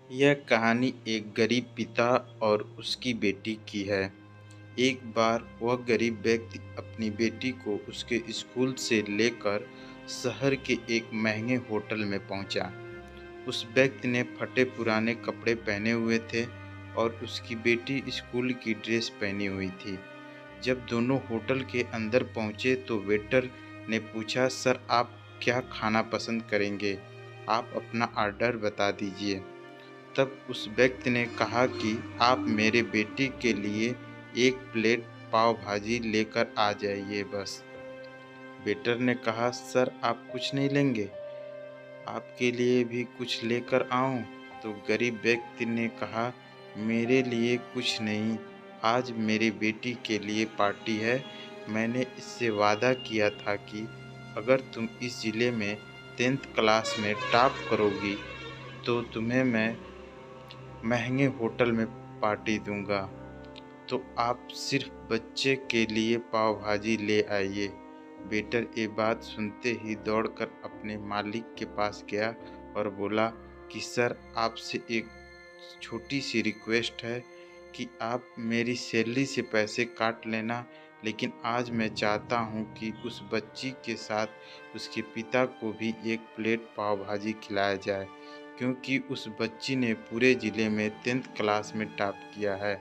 यह कहानी एक गरीब पिता और उसकी बेटी की है। एक बार वह गरीब व्यक्ति अपनी बेटी को उसके स्कूल से लेकर शहर के एक महंगे होटल में पहुंचा। उस व्यक्ति ने फटे पुराने कपड़े पहने हुए थे और उसकी बेटी स्कूल की ड्रेस पहनी हुई थी। जब दोनों होटल के अंदर पहुंचे तो वेटर ने पूछा, सर आप क्या खाना पसंद करेंगे? आप अपना ऑर्डर बता दीजिए। तब उस व्यक्ति ने कहा कि आप मेरे बेटे के लिए एक प्लेट पाव भाजी लेकर आ जाइए बस। वेटर ने कहा, सर आप कुछ नहीं लेंगे? आपके लिए भी कुछ लेकर आऊं? तो गरीब व्यक्ति ने कहा, मेरे लिए कुछ नहीं, आज मेरी बेटी के लिए पार्टी है। मैंने इससे वादा किया था कि अगर तुम इस ज़िले में 10th क्लास में टॉप करोगी तो तुम्हें मैं महंगे होटल में पार्टी दूंगा। तो आप सिर्फ बच्चे के लिए पाव भाजी ले आइए। वेटर ये बात सुनते ही दौड़कर अपने मालिक के पास गया और बोला कि सर आपसे एक छोटी सी रिक्वेस्ट है कि आप मेरी सैलरी से पैसे काट लेना, लेकिन आज मैं चाहता हूँ कि उस बच्ची के साथ उसके पिता को भी एक प्लेट पाव भाजी खिलाया जाए, क्योंकि उस बच्ची ने पूरे ज़िले में 10th क्लास में टॉप किया है।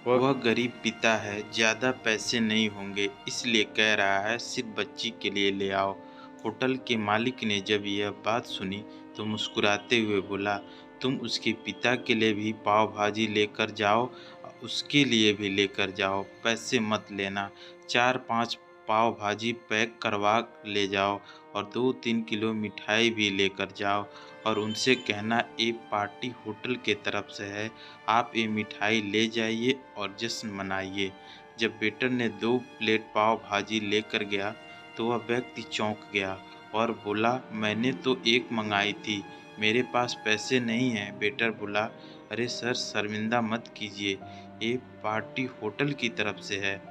वह गरीब पिता है, ज़्यादा पैसे नहीं होंगे, इसलिए कह रहा है सिर्फ बच्ची के लिए ले आओ। होटल के मालिक ने जब यह बात सुनी तो मुस्कुराते हुए बोला, तुम उसके पिता के लिए भी पाव भाजी लेकर जाओ, उसके लिए भी लेकर जाओ, पैसे मत लेना। 4-5 पाव भाजी पैक करवा ले जाओ और 2-3 किलो मिठाई भी लेकर जाओ और उनसे कहना ये पार्टी होटल के तरफ से है, आप ये मिठाई ले जाइए और जश्न मनाइए। जब वेटर ने 2 प्लेट पाव भाजी लेकर गया तो वह व्यक्ति चौंक गया और बोला, मैंने तो एक मंगाई थी, मेरे पास पैसे नहीं हैं। वेटर बोला, अरे सर शर्मिंदा मत कीजिए, ये पार्टी होटल की तरफ से है,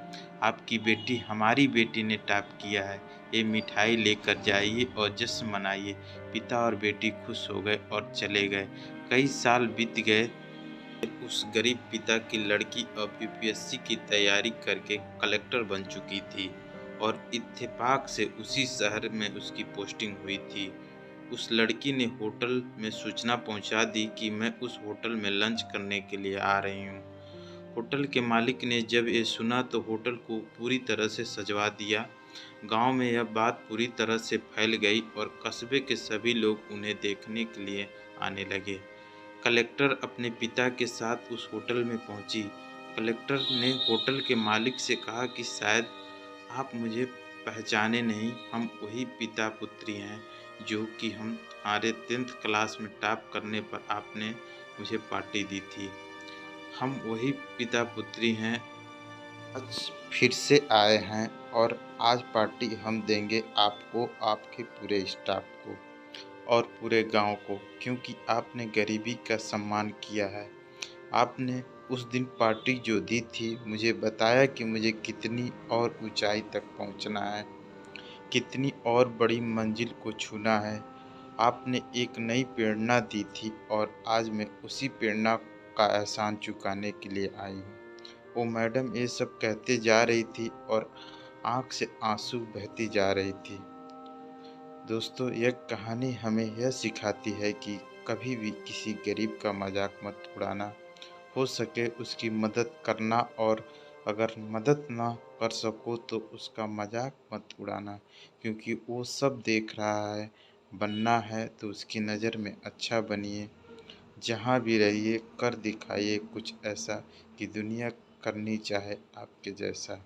आपकी बेटी हमारी बेटी ने टॉप किया है, ये मिठाई लेकर जाइए और जश्न मनाइए। पिता और बेटी खुश हो गए और चले गए। कई साल बीत गए। उस गरीब पिता की लड़की अब यूपीएससी की तैयारी करके कलेक्टर बन चुकी थी और इत्तेफाक से उसी शहर में उसकी पोस्टिंग हुई थी। उस लड़की ने होटल में सूचना पहुंचा दी कि मैं उस होटल में लंच करने के लिए आ रही हूं। होटल के मालिक ने जब ये सुना तो होटल को पूरी तरह से सजवा दिया। गांव में यह बात पूरी तरह से फैल गई और कस्बे के सभी लोग उन्हें देखने के लिए आने लगे। कलेक्टर अपने पिता के साथ उस होटल में पहुंची। कलेक्टर ने होटल के मालिक से कहा कि शायद आप मुझे पहचाने नहीं, हम वही पिता पुत्री हैं जो कि हमारे 10th क्लास में टॉप करने पर आपने मुझे पार्टी दी थी। हम वही पिता पुत्री हैं, आज फिर से आए हैं और आज पार्टी हम देंगे आपको, आपके पूरे स्टाफ को और पूरे गांव को, क्योंकि आपने गरीबी का सम्मान किया है। आपने उस दिन पार्टी जो दी थी मुझे बताया कि मुझे कितनी और ऊंचाई तक पहुंचना है, कितनी और बड़ी मंजिल को छूना है। आपने एक नई प्रेरणा दी थी और आज मैं उसी प्रेरणा का एहसान चुकाने के लिए आई हूँ। वो मैडम ये सब कहते जा रही थी और आंख से आंसू बहती जा रही थी। दोस्तों, यह कहानी हमें यह सिखाती है कि कभी भी किसी गरीब का मजाक मत उड़ाना। हो सके उसकी मदद करना, और अगर मदद ना कर सको तो उसका मजाक मत उड़ाना, क्योंकि वो सब देख रहा है। बनना है तो उसकी नज़र में अच्छा बनिए। जहाँ भी रहिए कर दिखाइए कुछ ऐसा कि दुनिया करनी चाहे आपके जैसा।